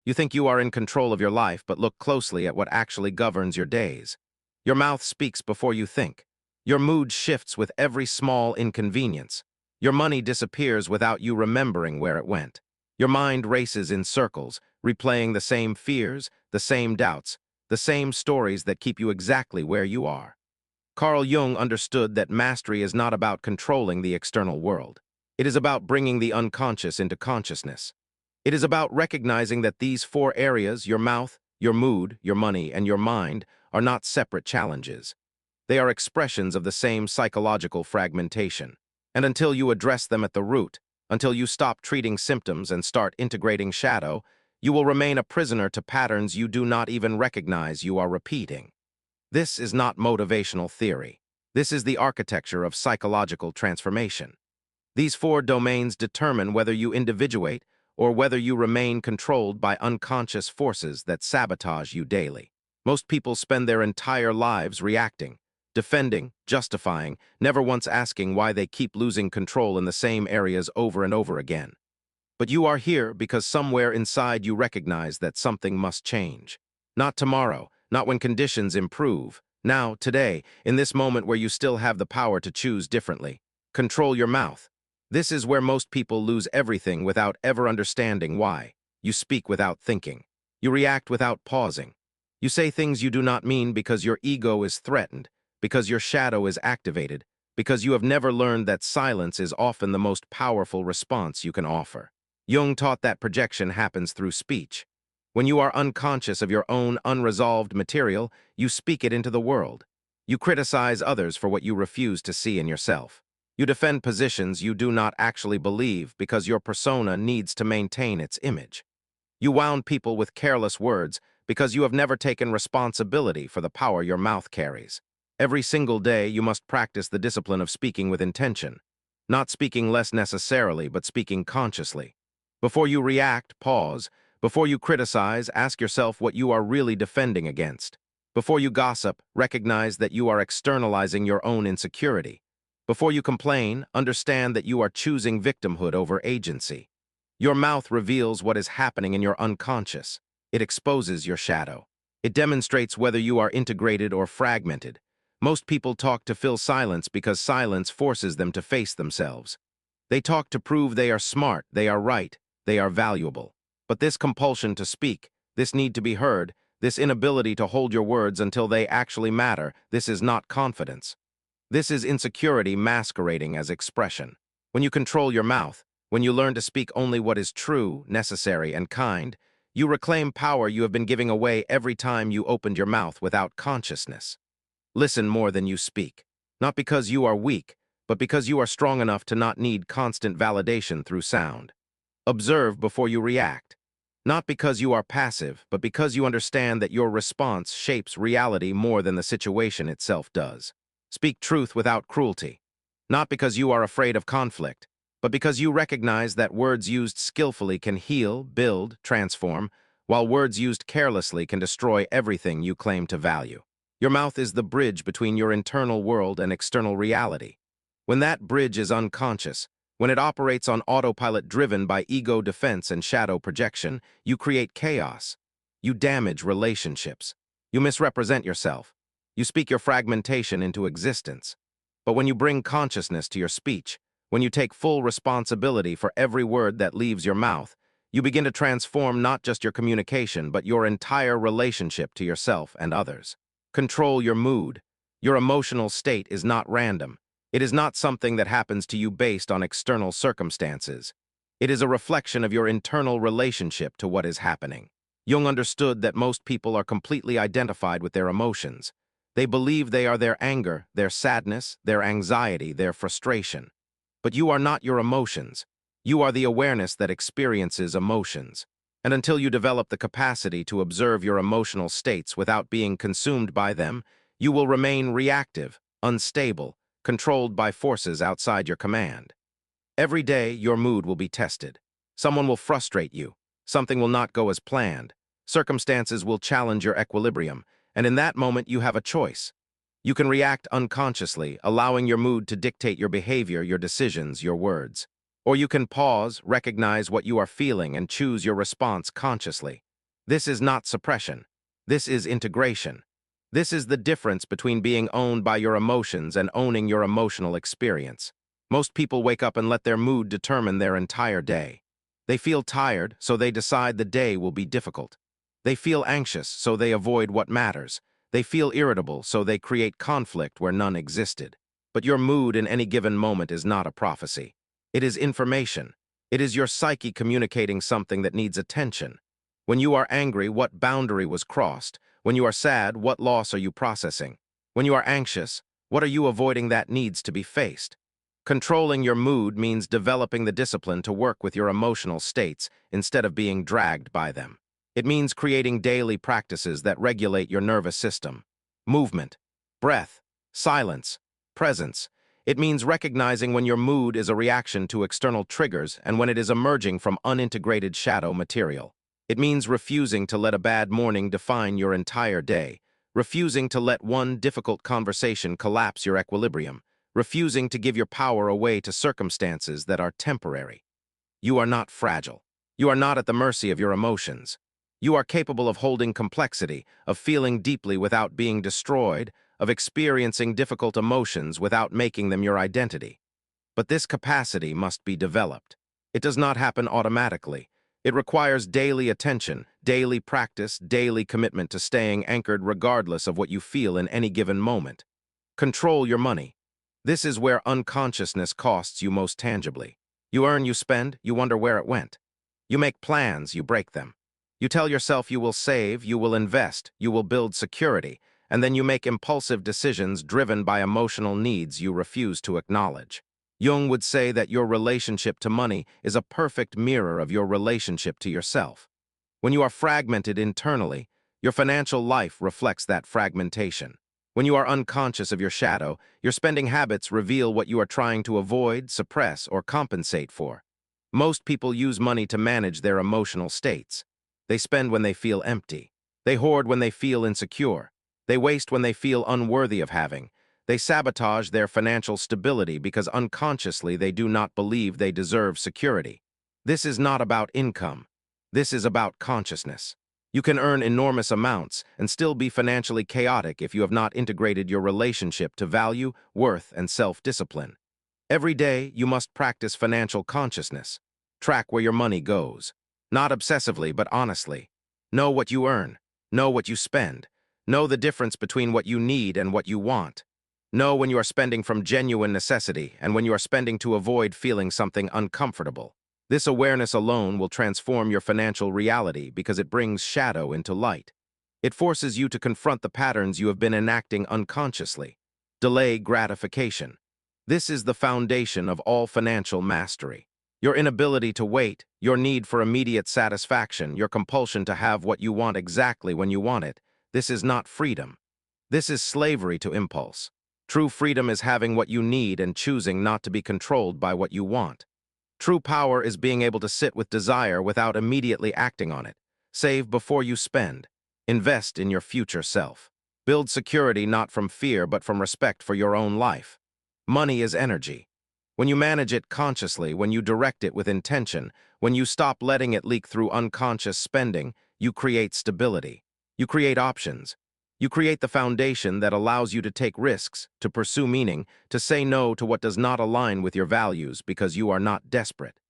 You think you are in control of your life, but look closely at what actually governs your days. Your mouth speaks before you think. Your mood shifts with every small inconvenience. Your money disappears without you remembering where it went. Your mind races in circles, replaying the same fears, the same doubts, the same stories that keep you exactly where you are. Carl Jung understood that mastery is not about controlling the external world. It is about bringing the unconscious into consciousness. It is about recognizing that these four areas, your mouth, your mood, your money, and your mind, are not separate challenges. They are expressions of the same psychological fragmentation. And until you address them at the root, until you stop treating symptoms and start integrating shadow, you will remain a prisoner to patterns you do not even recognize you are repeating. This is not motivational theory. This is the architecture of psychological transformation. These four domains determine whether you individuate or whether you remain controlled by unconscious forces that sabotage you daily. Most people spend their entire lives reacting, defending, justifying, never once asking why they keep losing control in the same areas over and over again. But you are here because somewhere inside you recognize that something must change. Not tomorrow, not when conditions improve. Now, today, in this moment where you still have the power to choose differently. Control your mouth. This is where most people lose everything without ever understanding why. You speak without thinking. You react without pausing. You say things you do not mean because your ego is threatened, because your shadow is activated, because you have never learned that silence is often the most powerful response you can offer. Jung taught that projection happens through speech. When you are unconscious of your own unresolved material, you speak it into the world. You criticize others for what you refuse to see in yourself. You defend positions you do not actually believe because your persona needs to maintain its image. You wound people with careless words because you have never taken responsibility for the power your mouth carries. Every single day, you must practice the discipline of speaking with intention. Not speaking less necessarily, but speaking consciously. Before you react, pause. Before you criticize, ask yourself what you are really defending against. Before you gossip, recognize that you are externalizing your own insecurity. Before you complain, understand that you are choosing victimhood over agency. Your mouth reveals what is happening in your unconscious. It exposes your shadow. It demonstrates whether you are integrated or fragmented. Most people talk to fill silence because silence forces them to face themselves. They talk to prove they are smart, they are right, they are valuable. But this compulsion to speak, this need to be heard, this inability to hold your words until they actually matter, this is not confidence. This is insecurity masquerading as expression. When you control your mouth, when you learn to speak only what is true, necessary, and kind, you reclaim power you have been giving away every time you opened your mouth without consciousness. Listen more than you speak, not because you are weak, but because you are strong enough to not need constant validation through sound. Observe before you react, not because you are passive, but because you understand that your response shapes reality more than the situation itself does. Speak truth without cruelty, not because you are afraid of conflict, but because you recognize that words used skillfully can heal, build, transform, while words used carelessly can destroy everything you claim to value. Your mouth is the bridge between your internal world and external reality. When that bridge is unconscious, when it operates on autopilot driven by ego defense and shadow projection, you create chaos. You damage relationships. You misrepresent yourself. You speak your fragmentation into existence. But when you bring consciousness to your speech, when you take full responsibility for every word that leaves your mouth, you begin to transform not just your communication, but your entire relationship to yourself and others. Control your mood. Your emotional state is not random. It is not something that happens to you based on external circumstances. It is a reflection of your internal relationship to what is happening. Jung understood that most people are completely identified with their emotions. They believe they are their anger, their sadness, their anxiety, their frustration. But you are not your emotions. You are the awareness that experiences emotions. And until you develop the capacity to observe your emotional states without being consumed by them, you will remain reactive, unstable, controlled by forces outside your command. Every day, your mood will be tested. Someone will frustrate you. Something will not go as planned. Circumstances will challenge your equilibrium, and in that moment, you have a choice. You can react unconsciously, allowing your mood to dictate your behavior, your decisions, your words. Or you can pause, recognize what you are feeling, and choose your response consciously. This is not suppression. This is integration. This is the difference between being owned by your emotions and owning your emotional experience. Most people wake up and let their mood determine their entire day. They feel tired, so they decide the day will be difficult. They feel anxious, so they avoid what matters. They feel irritable, so they create conflict where none existed. But your mood in any given moment is not a prophecy. It is information. It is your psyche communicating something that needs attention. When you are angry, what boundary was crossed? When you are sad, what loss are you processing? When you are anxious, what are you avoiding that needs to be faced? Controlling your mood means developing the discipline to work with your emotional states instead of being dragged by them. It means creating daily practices that regulate your nervous system. Movement, breath, silence, presence. It means recognizing when your mood is a reaction to external triggers and when it is emerging from unintegrated shadow material. It means refusing to let a bad morning define your entire day, refusing to let one difficult conversation collapse your equilibrium, refusing to give your power away to circumstances that are temporary. You are not fragile. You are not at the mercy of your emotions. You are capable of holding complexity, of feeling deeply without being destroyed, of experiencing difficult emotions without making them your identity. But this capacity must be developed. It does not happen automatically. It requires daily attention, daily practice, daily commitment to staying anchored regardless of what you feel in any given moment. Control your money. This is where unconsciousness costs you most tangibly. You earn, you spend, you wonder where it went. You make plans, you break them. You tell yourself you will save, you will invest, you will build security, and then you make impulsive decisions driven by emotional needs you refuse to acknowledge. Jung would say that your relationship to money is a perfect mirror of your relationship to yourself. When you are fragmented internally, your financial life reflects that fragmentation. When you are unconscious of your shadow, your spending habits reveal what you are trying to avoid, suppress, or compensate for. Most people use money to manage their emotional states. They spend when they feel empty. They hoard when they feel insecure. They waste when they feel unworthy of having. They sabotage their financial stability because unconsciously they do not believe they deserve security. This is not about income. This is about consciousness. You can earn enormous amounts and still be financially chaotic if you have not integrated your relationship to value, worth, and self-discipline. Every day, you must practice financial consciousness. Track where your money goes. Not obsessively, but honestly. Know what you earn. Know what you spend. Know the difference between what you need and what you want. Know when you are spending from genuine necessity and when you are spending to avoid feeling something uncomfortable. This awareness alone will transform your financial reality because it brings shadow into light. It forces you to confront the patterns you have been enacting unconsciously. Delay gratification. This is the foundation of all financial mastery. Your inability to wait, your need for immediate satisfaction, your compulsion to have what you want exactly when you want it. This is not freedom. This is slavery to impulse. True freedom is having what you need and choosing not to be controlled by what you want. True power is being able to sit with desire without immediately acting on it. Save before you spend. Invest in your future self. Build security not from fear but from respect for your own life. Money is energy. When you manage it consciously, when you direct it with intention, when you stop letting it leak through unconscious spending, you create stability. You create options. You create the foundation that allows you to take risks, to pursue meaning, to say no to what does not align with your values because you are not desperate.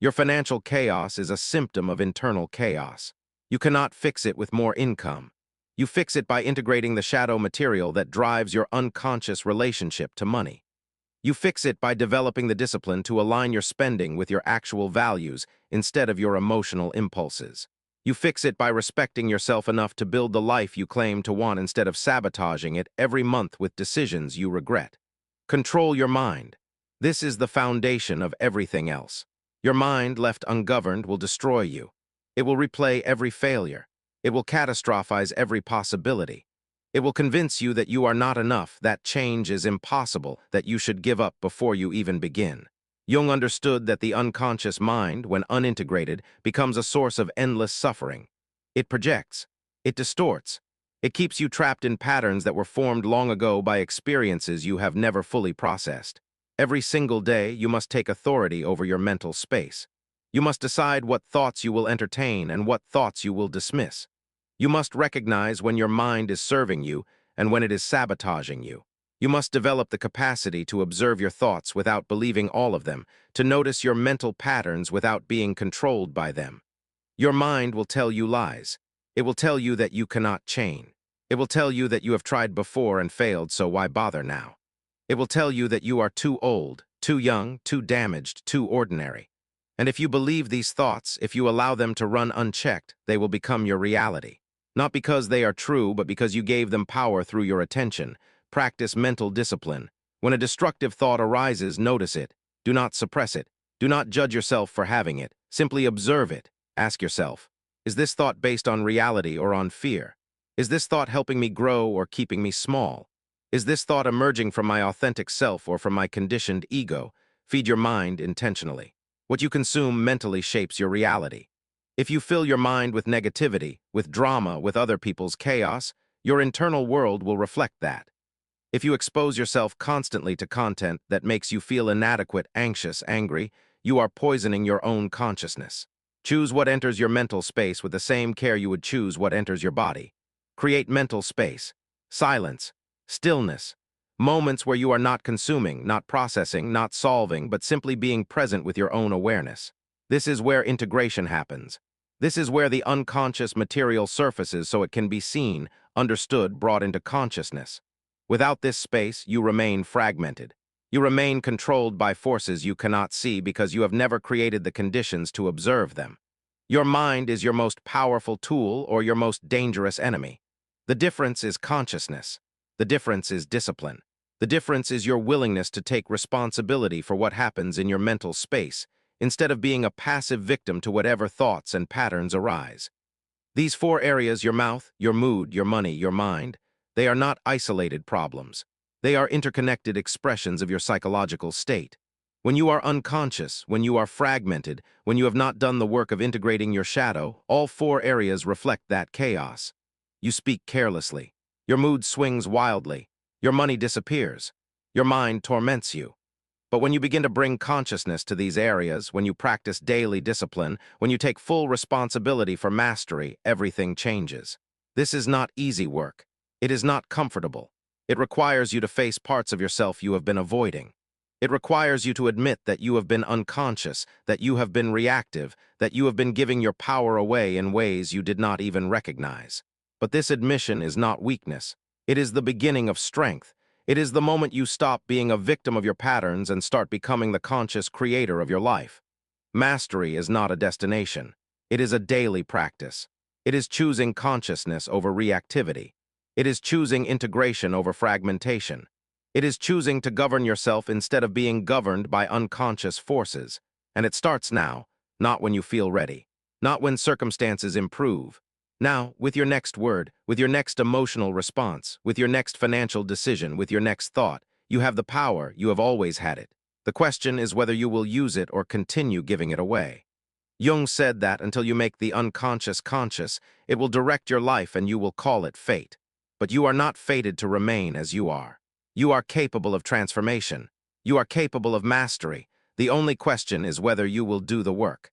Your financial chaos is a symptom of internal chaos. You cannot fix it with more income. You fix it by integrating the shadow material that drives your unconscious relationship to money. You fix it by developing the discipline to align your spending with your actual values instead of your emotional impulses. You fix it by respecting yourself enough to build the life you claim to want instead of sabotaging it every month with decisions you regret. Control your mind. This is the foundation of everything else. Your mind, left ungoverned, will destroy you. It will replay every failure. It will catastrophize every possibility. It will convince you that you are not enough, that change is impossible, that you should give up before you even begin. Jung understood that the unconscious mind, when unintegrated, becomes a source of endless suffering. It projects. It distorts. It keeps you trapped in patterns that were formed long ago by experiences you have never fully processed. Every single day, you must take authority over your mental space. You must decide what thoughts you will entertain and what thoughts you will dismiss. You must recognize when your mind is serving you and when it is sabotaging you. You must develop the capacity to observe your thoughts without believing all of them, to notice your mental patterns without being controlled by them. Your mind will tell you lies. It will tell you that you cannot change. It will tell you that you have tried before and failed, so why bother now? It will tell you that you are too old, too young, too damaged, too ordinary. And if you believe these thoughts, if you allow them to run unchecked, they will become your reality. Not because they are true, but because you gave them power through your attention. Practice mental discipline. When a destructive thought arises, notice it. Do not suppress it. Do not judge yourself for having it. Simply observe it. Ask yourself, is this thought based on reality or on fear? Is this thought helping me grow or keeping me small? Is this thought emerging from my authentic self or from my conditioned ego? Feed your mind intentionally. What you consume mentally shapes your reality. If you fill your mind with negativity, with drama, with other people's chaos, your internal world will reflect that. If you expose yourself constantly to content that makes you feel inadequate, anxious, angry, you are poisoning your own consciousness. Choose what enters your mental space with the same care you would choose what enters your body. Create mental space, silence, stillness, moments where you are not consuming, not processing, not solving, but simply being present with your own awareness. This is where integration happens. This is where the unconscious material surfaces so it can be seen, understood, brought into consciousness. Without this space, you remain fragmented. You remain controlled by forces you cannot see because you have never created the conditions to observe them. Your mind is your most powerful tool or your most dangerous enemy. The difference is consciousness. The difference is discipline. The difference is your willingness to take responsibility for what happens in your mental space, instead of being a passive victim to whatever thoughts and patterns arise. These four areas, your mouth, your mood, your money, your mind, they are not isolated problems. They are interconnected expressions of your psychological state. When you are unconscious, when you are fragmented, when you have not done the work of integrating your shadow, all four areas reflect that chaos. You speak carelessly. Your mood swings wildly. Your money disappears. Your mind torments you. But when you begin to bring consciousness to these areas, when you practice daily discipline, when you take full responsibility for mastery, everything changes. This is not easy work. It is not comfortable. It requires you to face parts of yourself you have been avoiding. It requires you to admit that you have been unconscious, that you have been reactive, that you have been giving your power away in ways you did not even recognize. But this admission is not weakness. It is the beginning of strength. It is the moment you stop being a victim of your patterns and start becoming the conscious creator of your life. Mastery is not a destination. It is a daily practice. It is choosing consciousness over reactivity. It is choosing integration over fragmentation. It is choosing to govern yourself instead of being governed by unconscious forces. And it starts now, not when you feel ready, not when circumstances improve. Now, with your next word, with your next emotional response, with your next financial decision, with your next thought, you have the power, you have always had it. The question is whether you will use it or continue giving it away. Jung said that until you make the unconscious conscious, it will direct your life and you will call it fate. But you are not fated to remain as you are. You are capable of transformation. You are capable of mastery. The only question is whether you will do the work.